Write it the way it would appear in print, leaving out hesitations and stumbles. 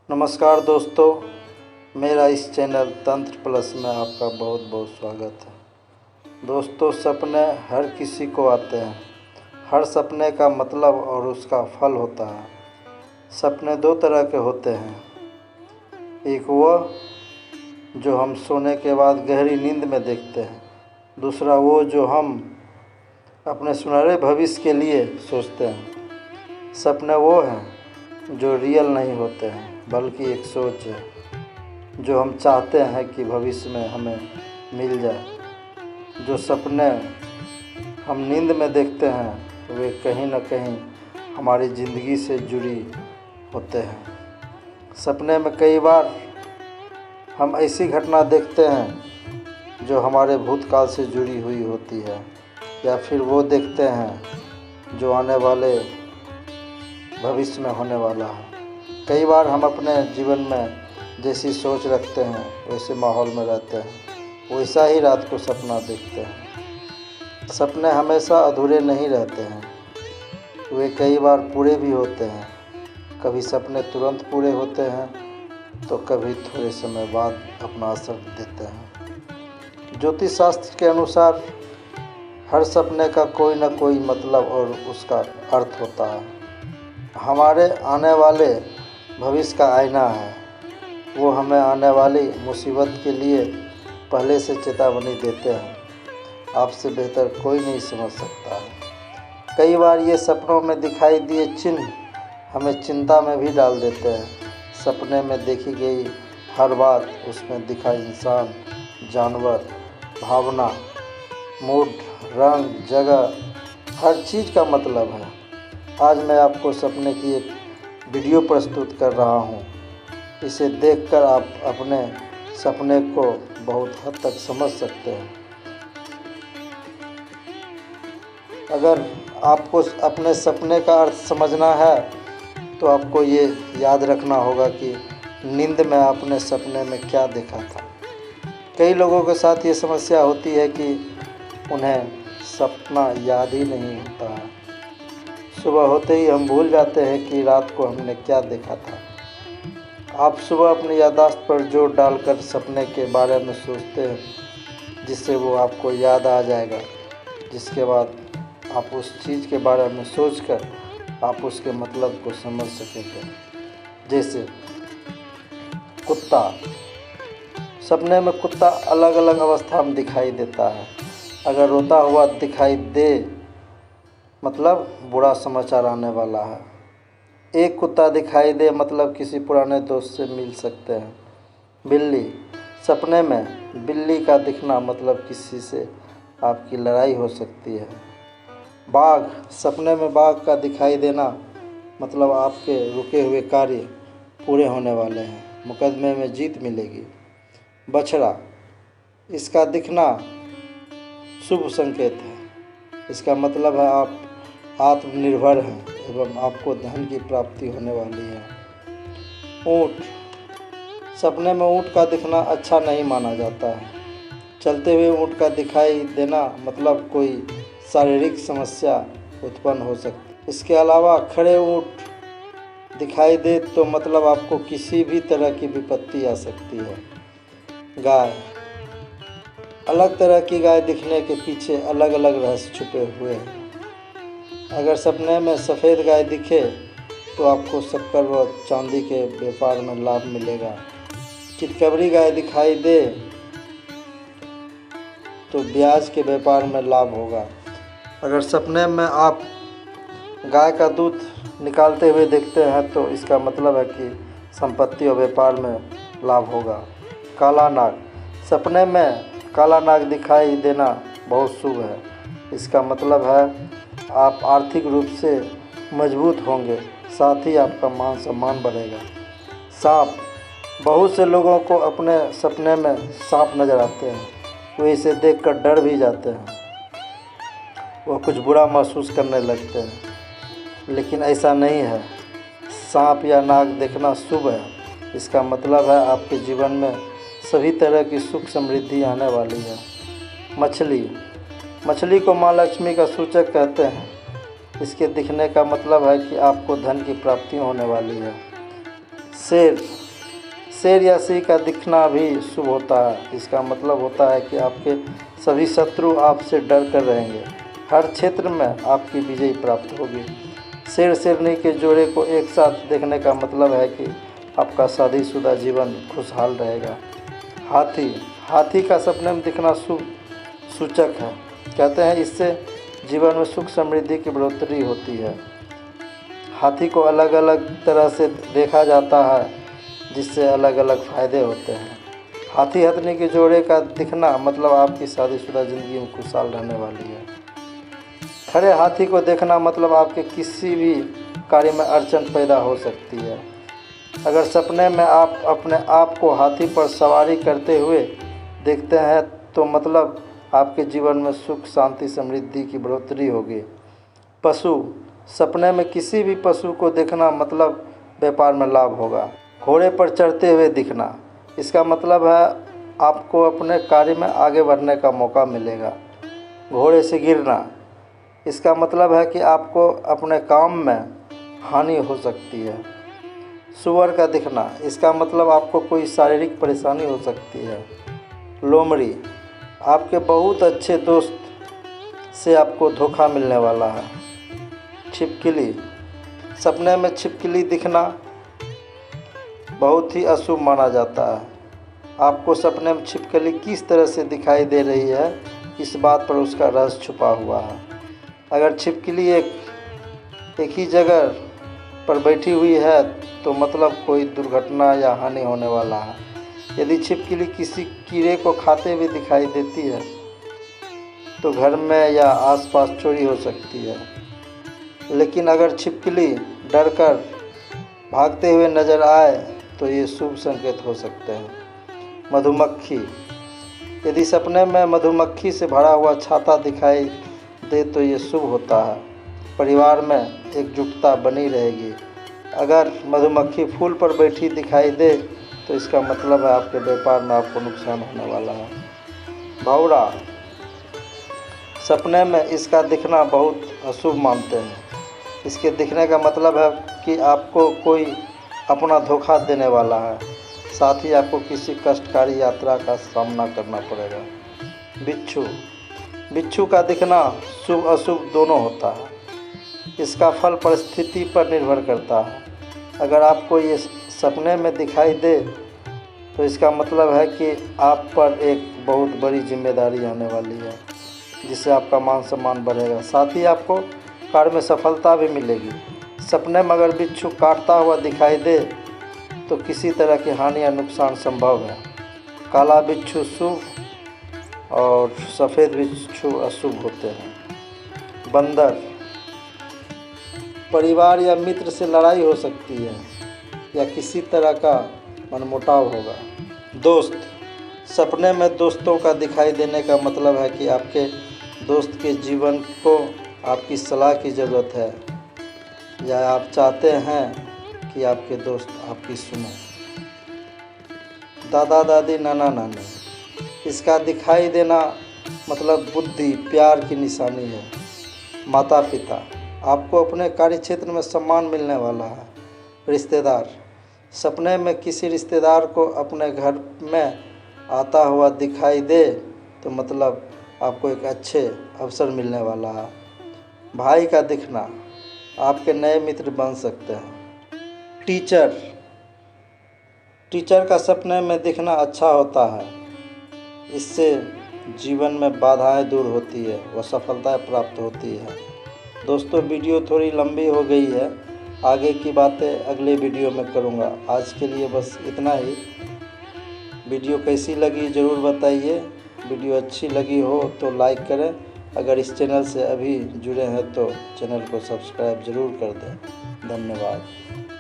नमस्कार दोस्तों, मेरा इस चैनल तंत्र प्लस में आपका बहुत बहुत स्वागत है। दोस्तों, सपने हर किसी को आते हैं। हर सपने का मतलब और उसका फल होता है। सपने दो तरह के होते हैं, एक वह जो हम सोने के बाद गहरी नींद में देखते हैं, दूसरा वो जो हम अपने सुनहरे भविष्य के लिए सोचते हैं। सपने वो हैं जो रियल नहीं होते हैं, बल्कि एक सोच है जो हम चाहते हैं कि भविष्य में हमें मिल जाए। जो सपने हम नींद में देखते हैं वे कहीं न कहीं हमारी ज़िंदगी से जुड़ी होते हैं। सपने में कई बार हम ऐसी घटना देखते हैं जो हमारे भूतकाल से जुड़ी हुई होती है, या फिर वो देखते हैं जो आने वाले भविष्य में होने वाला है। कई बार हम अपने जीवन में जैसी सोच रखते हैं वैसे माहौल में रहते हैं, वैसा ही रात को सपना देखते हैं। सपने हमेशा अधूरे नहीं रहते हैं, वे कई बार पूरे भी होते हैं। कभी सपने तुरंत पूरे होते हैं तो कभी थोड़े समय बाद अपना असर देते हैं। ज्योतिष शास्त्र के अनुसार हर सपने का कोई न कोई मतलब और उसका अर्थ होता है। हमारे आने वाले भविष्य का आईना है, वो हमें आने वाली मुसीबत के लिए पहले से चेतावनी देते हैं। आपसे बेहतर कोई नहीं समझ सकता है। कई बार ये सपनों में दिखाई दिए चिन्ह हमें चिंता में भी डाल देते हैं। सपने में देखी गई हर बात, उसमें दिखा इंसान, जानवर, भावना, मूड, रंग, जगह, हर चीज़ का मतलब है। आज मैं आपको सपने की एक वीडियो प्रस्तुत कर रहा हूँ। इसे देखकर आप अपने सपने को बहुत हद तक समझ सकते हैं। अगर आपको अपने सपने का अर्थ समझना है तो आपको ये याद रखना होगा कि नींद में आपने सपने में क्या देखा था। कई लोगों के साथ ये समस्या होती है कि उन्हें सपना याद ही नहीं होता है। सुबह होते ही हम भूल जाते हैं कि रात को हमने क्या देखा था। आप सुबह अपनी याददाश्त पर जोर डालकर सपने के बारे में सोचते हैं, जिससे वो आपको याद आ जाएगा। जिसके बाद आप उस चीज़ के बारे में सोचकर आप उसके मतलब को समझ सकेंगे। जैसे कुत्ता, सपने में कुत्ता अलग अलग अवस्था में दिखाई देता है। अगर रोता हुआ दिखाई दे मतलब बुरा समाचार आने वाला है। एक कुत्ता दिखाई दे मतलब किसी पुराने दोस्त से मिल सकते हैं। बिल्ली, सपने में बिल्ली का दिखना मतलब किसी से आपकी लड़ाई हो सकती है। बाघ, सपने में बाघ का दिखाई देना मतलब आपके रुके हुए कार्य पूरे होने वाले हैं, मुकदमे में जीत मिलेगी। बछड़ा, इसका दिखना शुभ संकेत है। इसका मतलब है आप आत्मनिर्भर हैं एवं आपको धन की प्राप्ति होने वाली है। ऊँट, सपने में ऊँट का दिखना अच्छा नहीं माना जाता है। चलते हुए ऊँट का दिखाई देना मतलब कोई शारीरिक समस्या उत्पन्न हो सकती है। इसके अलावा खड़े ऊँट दिखाई दे तो मतलब आपको किसी भी तरह की विपत्ति आ सकती है। गाय, अलग तरह की गाय दिखने के पीछे अलग अलग रहस्य छुपे हुए हैं। अगर सपने में सफ़ेद गाय दिखे तो आपको शक्कर व चांदी के व्यापार में लाभ मिलेगा। चितकबरी गाय दिखाई दे तो ब्याज के व्यापार में लाभ होगा। अगर सपने में आप गाय का दूध निकालते हुए देखते हैं तो इसका मतलब है कि संपत्ति और व्यापार में लाभ होगा। काला नाग, सपने में काला नाग दिखाई देना बहुत शुभ है। इसका मतलब है आप आर्थिक रूप से मजबूत होंगे, साथ ही आपका मान सम्मान बढ़ेगा। सांप, बहुत से लोगों को अपने सपने में सांप नज़र आते हैं। वे इसे देखकर डर भी जाते हैं, वो कुछ बुरा महसूस करने लगते हैं, लेकिन ऐसा नहीं है। सांप या नाग देखना शुभ है। इसका मतलब है आपके जीवन में सभी तरह की सुख समृद्धि आने वाली है। मछली, मछली को माँ लक्ष्मी का सूचक कहते हैं। इसके दिखने का मतलब है कि आपको धन की प्राप्ति होने वाली है। शेर शेर या सिंह का दिखना भी शुभ होता है। इसका मतलब होता है कि आपके सभी शत्रु आपसे डर कर रहेंगे। हर क्षेत्र में आपकी विजय प्राप्त होगी। शेर शेरनी के जोड़े को एक साथ देखने का मतलब है कि आपका शादीशुदा जीवन खुशहाल रहेगा। हाथी का सपने में दिखना शुभ सूचक है। कहते हैं इससे जीवन में सुख समृद्धि की बढ़ोतरी होती है। हाथी को अलग अलग तरह से देखा जाता है, जिससे अलग अलग फ़ायदे होते हैं। हाथी हथनी के जोड़े का दिखना मतलब आपकी शादीशुदा ज़िंदगी में खुशहाल रहने वाली है। खड़े हाथी को देखना मतलब आपके किसी भी कार्य में अड़चन पैदा हो सकती है। अगर सपने में आप अपने आप को हाथी पर सवारी करते हुए देखते हैं तो मतलब आपके जीवन में सुख शांति समृद्धि की बढ़ोतरी होगी। पशु सपने में किसी भी पशु को देखना मतलब व्यापार में लाभ होगा। घोड़े पर चढ़ते हुए दिखना, इसका मतलब है आपको अपने कार्य में आगे बढ़ने का मौका मिलेगा। घोड़े से गिरना, इसका मतलब है कि आपको अपने काम में हानि हो सकती है। सूअर का दिखना, इसका मतलब आपको कोई शारीरिक परेशानी हो सकती है। लोमड़ी, आपके बहुत अच्छे दोस्त से आपको धोखा मिलने वाला है। छिपकली, सपने में छिपकली दिखना बहुत ही अशुभ माना जाता है। आपको सपने में छिपकली किस तरह से दिखाई दे रही है, इस बात पर उसका रहस्य छुपा हुआ है। अगर छिपकली एक ही जगह पर बैठी हुई है तो मतलब कोई दुर्घटना या हानि होने वाला है। यदि छिपकली किसी कीड़े को खाते हुए दिखाई देती है तो घर में या आसपास चोरी हो सकती है। लेकिन अगर छिपकली डरकर भागते हुए नजर आए तो ये शुभ संकेत हो सकते हैं। मधुमक्खी, यदि सपने में मधुमक्खी से भरा हुआ छाता दिखाई दे तो ये शुभ होता है। परिवार में एकजुटता बनी रहेगी। अगर मधुमक्खी फूल पर बैठी दिखाई दे तो इसका मतलब है आपके व्यापार में आपको नुकसान होने वाला है। भौरा, सपने में इसका दिखना बहुत अशुभ मानते हैं। इसके दिखने का मतलब है कि आपको कोई अपना धोखा देने वाला है, साथ ही आपको किसी कष्टकारी यात्रा का सामना करना पड़ेगा। बिच्छू का दिखना शुभ अशुभ दोनों होता है। इसका फल परिस्थिति पर निर्भर करता है। अगर आपको ये सपने में दिखाई दे तो इसका मतलब है कि आप पर एक बहुत बड़ी जिम्मेदारी आने वाली है, जिससे आपका मान सम्मान बढ़ेगा। साथ ही आपको कार्य में सफलता भी मिलेगी। सपने में अगर बिच्छू काटता हुआ दिखाई दे तो किसी तरह की हानि या नुकसान संभव है। काला बिच्छू शुभ और सफ़ेद बिच्छू अशुभ होते हैं। बंदर, परिवार या मित्र से लड़ाई हो सकती है या किसी तरह का मनमुटाव होगा। दोस्त, सपने में दोस्तों का दिखाई देने का मतलब है कि आपके दोस्त के जीवन को आपकी सलाह की ज़रूरत है या आप चाहते हैं कि आपके दोस्त आपकी सुने। दादा दादी नाना नानी, इसका दिखाई देना मतलब बुद्धि प्यार की निशानी है। माता पिता, आपको अपने कार्य क्षेत्र में सम्मान मिलने वाला है। रिश्तेदार, सपने में किसी रिश्तेदार को अपने घर में आता हुआ दिखाई दे तो मतलब आपको एक अच्छे अवसर मिलने वाला है। भाई का दिखना, आपके नए मित्र बन सकते हैं। टीचर का सपने में दिखना अच्छा होता है। इससे जीवन में बाधाएं दूर होती है व सफलता प्राप्त होती है। दोस्तों, वीडियो थोड़ी लंबी हो गई है, आगे की बातें अगले वीडियो में करूँगा। आज के लिए बस इतना ही। वीडियो कैसी लगी ज़रूर बताइए। वीडियो अच्छी लगी हो तो लाइक करें। अगर इस चैनल से अभी जुड़े हैं तो चैनल को सब्सक्राइब ज़रूर कर दें। धन्यवाद।